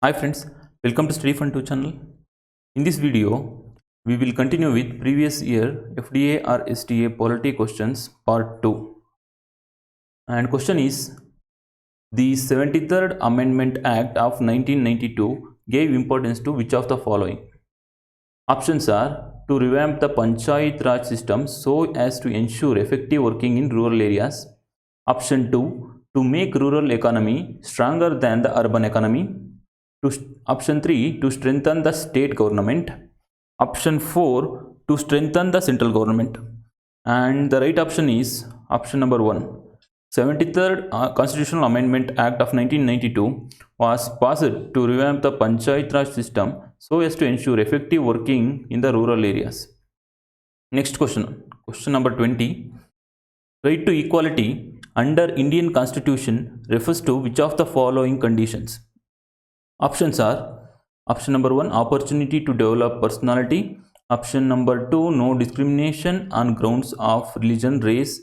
Hi friends, welcome to Study Fun 2 channel. In this video, we will continue with previous year FDA or SDA Polity questions part 2. And question is, the 73rd Amendment Act of 1992 gave importance to which of the following? Options are to revamp the Panchayat Raj system so as to ensure effective working in rural areas. Option 2, to make rural economy stronger than the urban economy. Option 3, to strengthen the state government. Option 4, to strengthen the central government. And the right option is option number 1. 73rd Constitutional Amendment Act of 1992 was passed to revamp the Panchayat Raj system so as to ensure effective working in the rural areas. Next question number 20. Right to equality under Indian Constitution refers to which of the following conditions? Options are option number 1, opportunity to develop personality. Option number 2, no discrimination on grounds of religion, race,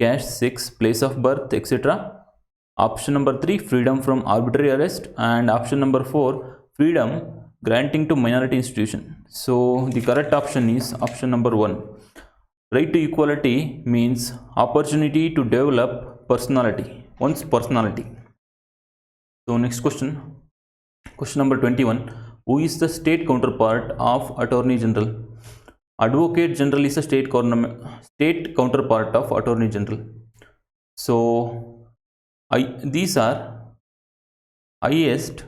caste, sex, place of birth, etc. Option number 3, freedom from arbitrary arrest. And option number 4, freedom granting to minority institution. So the correct option is option number 1. Right to equality means opportunity to develop personality, one's personality. So next question number 21. Who is the state counterpart of Attorney General? Advocate General is the state counterpart of Attorney General. So these are highest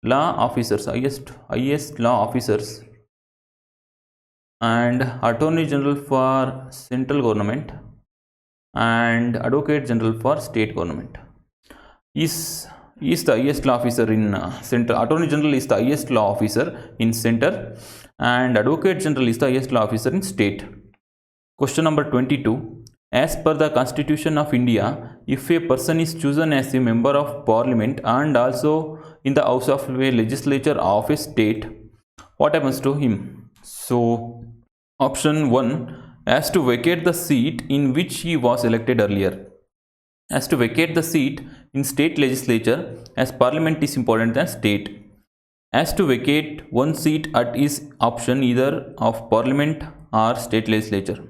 law officers, and Attorney General for central government and Advocate General for state government is the highest law officer in center. Attorney General is the highest law officer in center and Advocate General is the highest law officer in state. Question number 22. As per the Constitution of India, if a person is chosen as a member of parliament and also in the house of a legislature of a state, what happens to him? So option 1, has to vacate the seat in which he was elected earlier. Has to vacate the seat in state legislature, as parliament is important than state. Has to vacate one seat at his option either of parliament or state legislature.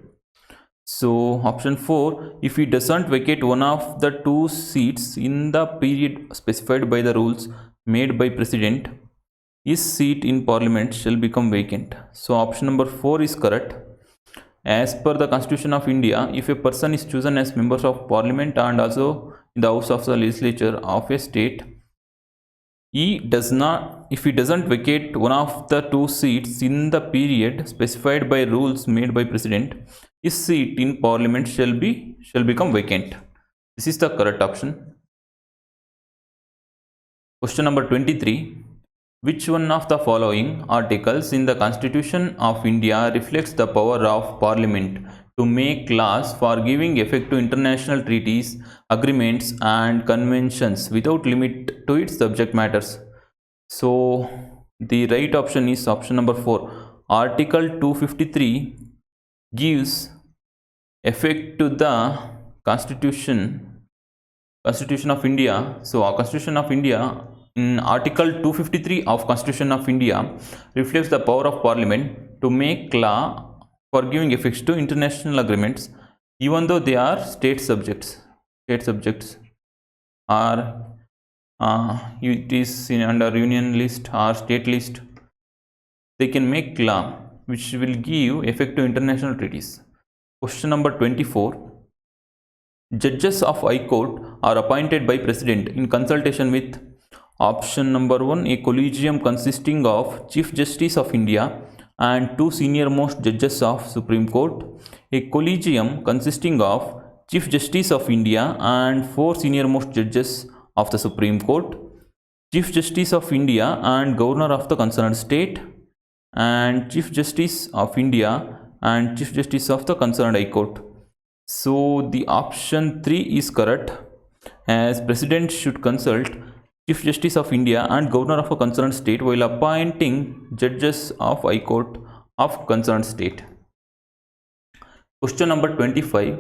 So option 4, if he doesn't vacate one of the two seats in the period specified by the rules made by president, his seat in parliament shall become vacant. So option number 4 is correct. As per the Constitution of India, if a person is chosen as members of parliament and also in the house of the legislature of a state, if he doesn't vacate one of the two seats in the period specified by rules made by president, his seat in parliament shall become vacant. This is the correct option. Question number 23. Which one of the following articles in the Constitution of India reflects the power of Parliament to make laws for giving effect to international treaties, agreements and conventions without limit to its subject matters? So the right option is option number 4. Article 253 gives effect to the Constitution of India. So our Constitution of India, in Article 253 of Constitution of India, reflects the power of Parliament to make law for giving effects to international agreements, even though they are state subjects. State subjects are it is under union list or state list. They can make law which will give effect to international treaties. Question number 24. Judges of High Court are appointed by President in consultation with option number 1, a collegium consisting of Chief Justice of India and 2 senior-most judges of Supreme Court, a collegium consisting of Chief Justice of India and 4 senior-most judges of the Supreme Court, Chief Justice of India and Governor of the concerned state, and Chief Justice of India and Chief Justice of the concerned High Court. So the option 3 is correct, as President should consult Chief Justice of India and Governor of a concerned state while appointing judges of High Court of concerned state. Question number 25.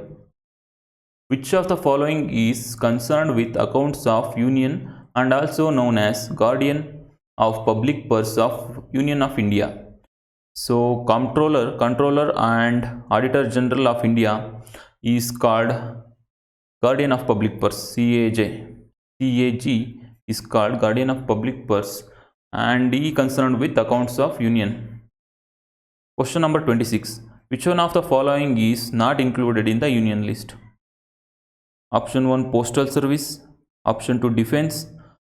Which of the following is concerned with accounts of union and also known as guardian of public purse of Union of India. So controller and Auditor General of India is called Guardian of Public Purse, CAG. CAG is called Guardian of Public Purse and he concerned with accounts of Union. Question number 26. Which one of the following is not included in the Union list? Option 1 Postal Service, Option 2 Defense,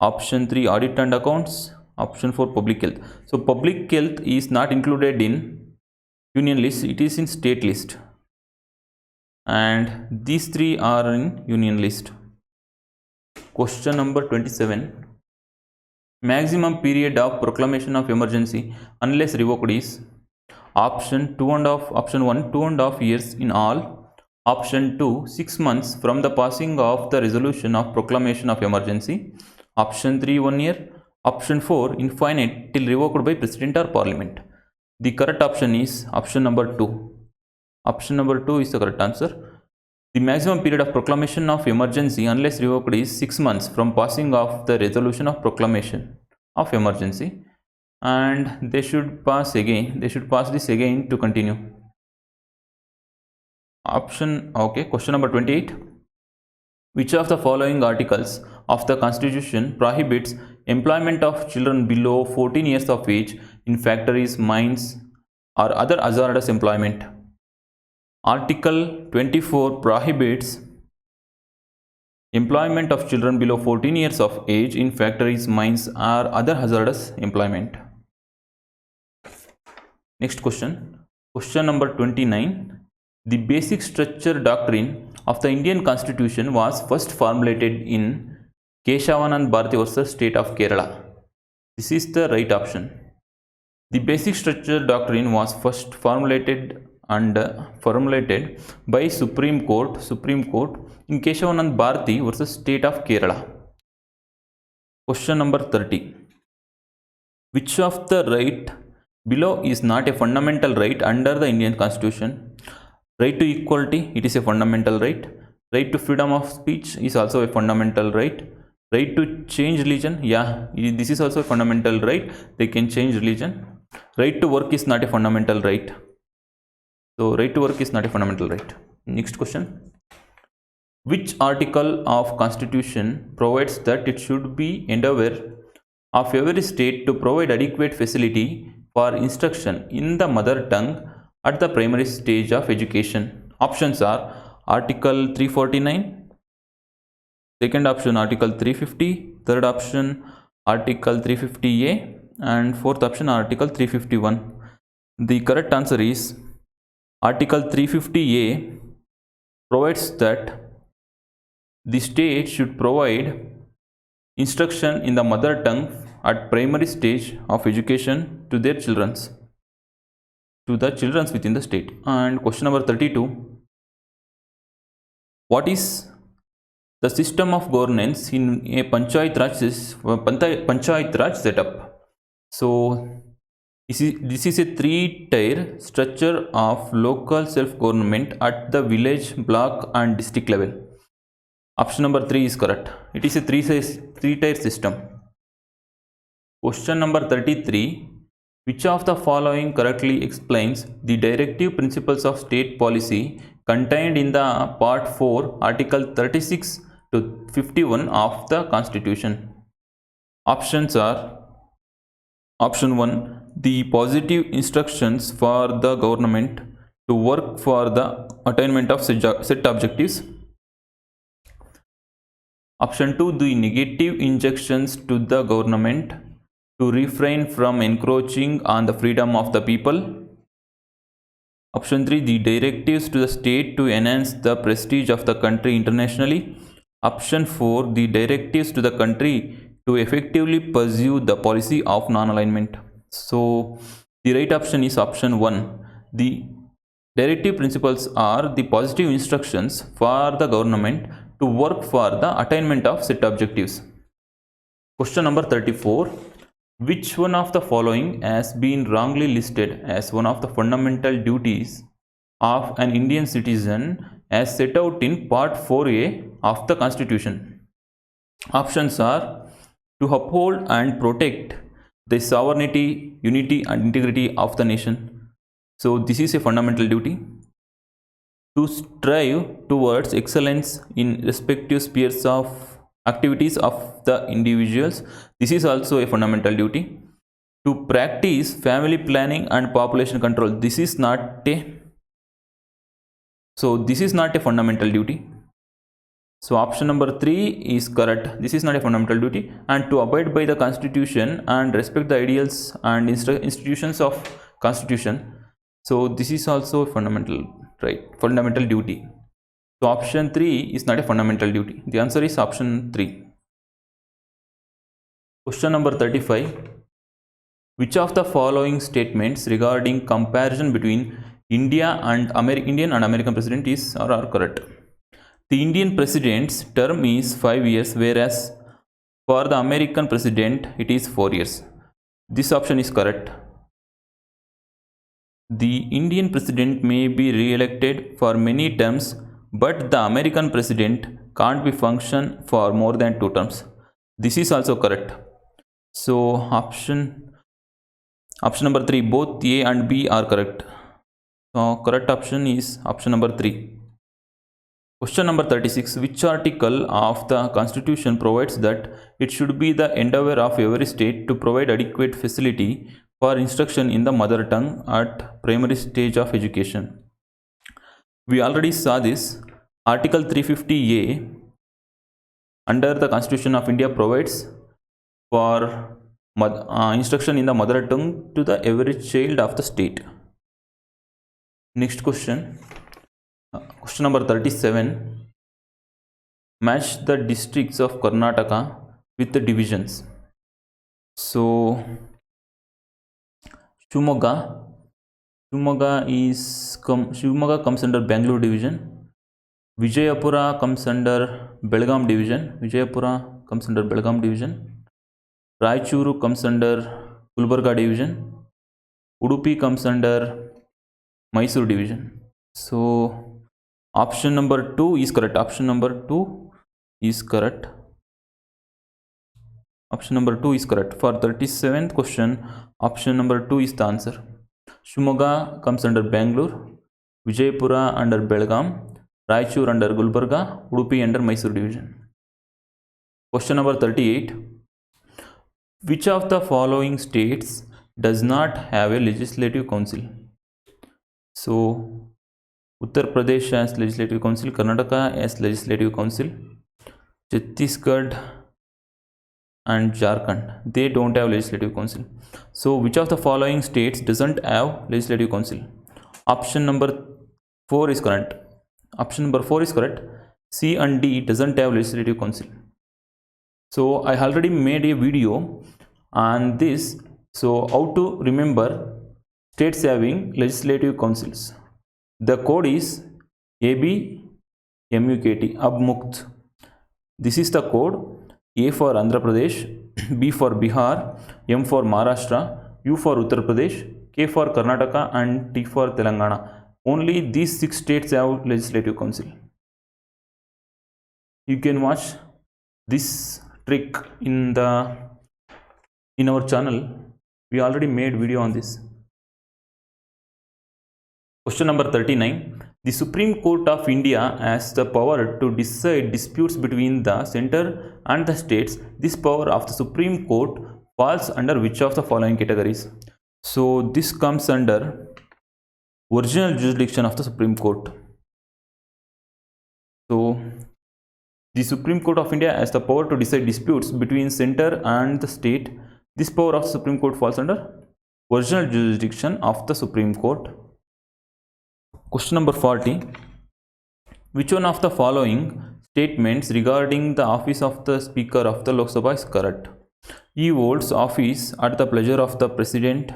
Option 3 Audit and Accounts, Option 4 Public Health. So Public Health is not included in Union list, it is in state list. And these three are in Union list. Question number 27. Maximum period of proclamation of emergency unless revoked is Option 1 2.5 years in all, Option 2 6 months from the passing of the resolution of proclamation of emergency, Option 3 1 year, Option 4 infinite till revoked by President or Parliament. The correct option is option number 2. Option number 2 is the correct answer. The maximum period of proclamation of emergency unless revoked is 6 months from passing of the resolution of proclamation of emergency, and they should pass this again to continue. Question number 28. Which of the following articles of the Constitution prohibits employment of children below 14 years of age in factories, mines or other hazardous employment? Article 24 prohibits employment of children below 14 years of age in factories, mines or other hazardous employment. Next question. Question number 29. The basic structure doctrine of the Indian Constitution was first formulated in Keshavanand Bharati versus State of Kerala. This is the right option. The basic structure doctrine was first formulated by Supreme Court in Keshavanand Bharati versus State of Kerala. Question number 30. Which of the right below is not a fundamental right under the Indian Constitution? Right to equality, it is a fundamental right. Right to freedom of speech is also a fundamental right. Right to change religion, this is also a fundamental right. They can change religion. Right to work is not a fundamental right. So right to work is not a fundamental right. Next question. Which article of Constitution provides that it should be endeavor of every state to provide adequate facility for instruction in the mother tongue at the primary stage of education? Options are Article 349, second option Article 350, third option Article 350A, and fourth option Article 351. The correct answer is Article 350A provides that the state should provide instruction in the mother tongue at primary stage of education to their children within the state. And question number 32. What is the system of governance in a Panchayat Raj setup? So this is a three-tier structure of local self-government at the village, block and district level. Option number 3 is correct. It is a three-tier system. Question number 33. Which of the following correctly explains the directive principles of state policy contained in the Part 4, Article 36 to 51 of the Constitution? Options are Option 1. The positive instructions for the government to work for the attainment of set objectives. Option 2. The negative injunctions to the government to refrain from encroaching on the freedom of the people. Option 3. The directives to the state to enhance the prestige of the country internationally. Option 4. The directives to the country to effectively pursue the policy of non-alignment. So the right option is option 1. The directive principles are the positive instructions for the government to work for the attainment of set objectives. Question number 34. Which one of the following has been wrongly listed as one of the fundamental duties of an Indian citizen as set out in Part 4A of the Constitution? Options are to uphold and protect the sovereignty, unity and integrity of the nation. So this is a fundamental duty. To strive towards excellence in respective spheres of activities of the individuals. This is also a fundamental duty. To practice family planning and population control. This is not a fundamental duty. So option number 3 is correct. This is not a fundamental duty. And to abide by the constitution and respect the ideals and institutions of constitution. So this is also a fundamental duty. So option 3 is not a fundamental duty. The answer is option 3. Question number 35. Which of the following statements regarding comparison between Indian and American president are correct? The Indian president's term is 5 years, whereas for the American president it is 4 years. This option is correct. The Indian president may be re-elected for many terms, but the American president can't be function for more than 2 terms. This is also correct. So option number 3, both A and B are correct. So correct option is option number 3. Question number 36. Which article of the Constitution provides that it should be the endeavor of every state to provide adequate facility for instruction in the mother tongue at primary stage of education? We already saw this. Article 350A under the Constitution of India provides for instruction in the mother tongue to the every child of the state. Next question. Question number 37. Match the districts of Karnataka with the divisions. So Shimoga comes under Bangalore division. Vijayapura comes under Belgaum division. Raichuru comes under Gulbarga division. Udupi comes under Mysore division. So option number 2 is correct. Option number 2 is correct. For 37th question, option number 2 is the answer. Shimoga comes under Bangalore, Vijayapura under Belgaum, Raichur under Gulbarga, Udupi under Mysore division. Question number 38. Which of the following states does not have a legislative council? So Uttar Pradesh has legislative council, Karnataka has legislative council, Chhattisgarh and Jharkhand, they don't have legislative council. So which of the following states doesn't have legislative council? Option number 4 is correct. C and D doesn't have legislative council. So I already made a video on this. So how to remember states having legislative councils. The code is ABMUKT, Abmukt. This is the code. A for Andhra Pradesh, B for Bihar, M for Maharashtra, U for Uttar Pradesh, K for Karnataka and T for Telangana. Only these 6 states have legislative council. You can watch this trick in our channel. We already made video on this. Question number 39. The Supreme Court of India has the power to decide disputes between the center and the states. This power of the Supreme Court falls under which of the following categories? So this comes under original jurisdiction of the Supreme Court. So the Supreme Court of India has the power to decide disputes between center and the state. This power of the Supreme Court falls under original jurisdiction of the Supreme Court. Question number 40. Which one of the following statements regarding the office of the Speaker of the Lok Sabha is correct? He holds office at the pleasure of the President.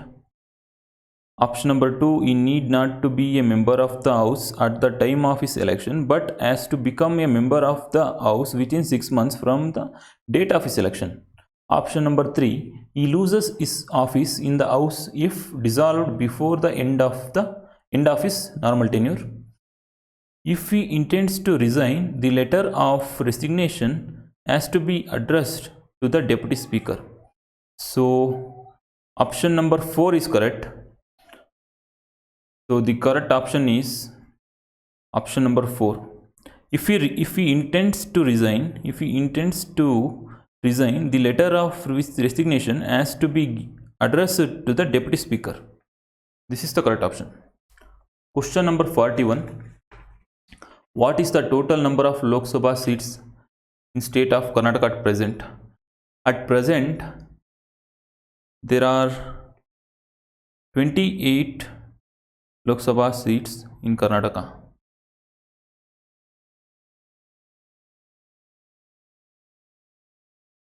Option number 2. He need not to be a member of the House at the time of his election, but has to become a member of the House within 6 months from the date of his election. Option number 3. He loses his office in the House if dissolved before the end of his normal tenure. If he intends to resign, the letter of resignation has to be addressed to the Deputy Speaker. So Option number 4 is correct. So the correct option is option number 4. If he intends to resign, the letter of resignation has to be addressed to the Deputy Speaker. This is the correct option. Question number 41. What is the total number of Lok Sabha seats in state of Karnataka at present? At present, there are 28 Lok Sabha seats in Karnataka.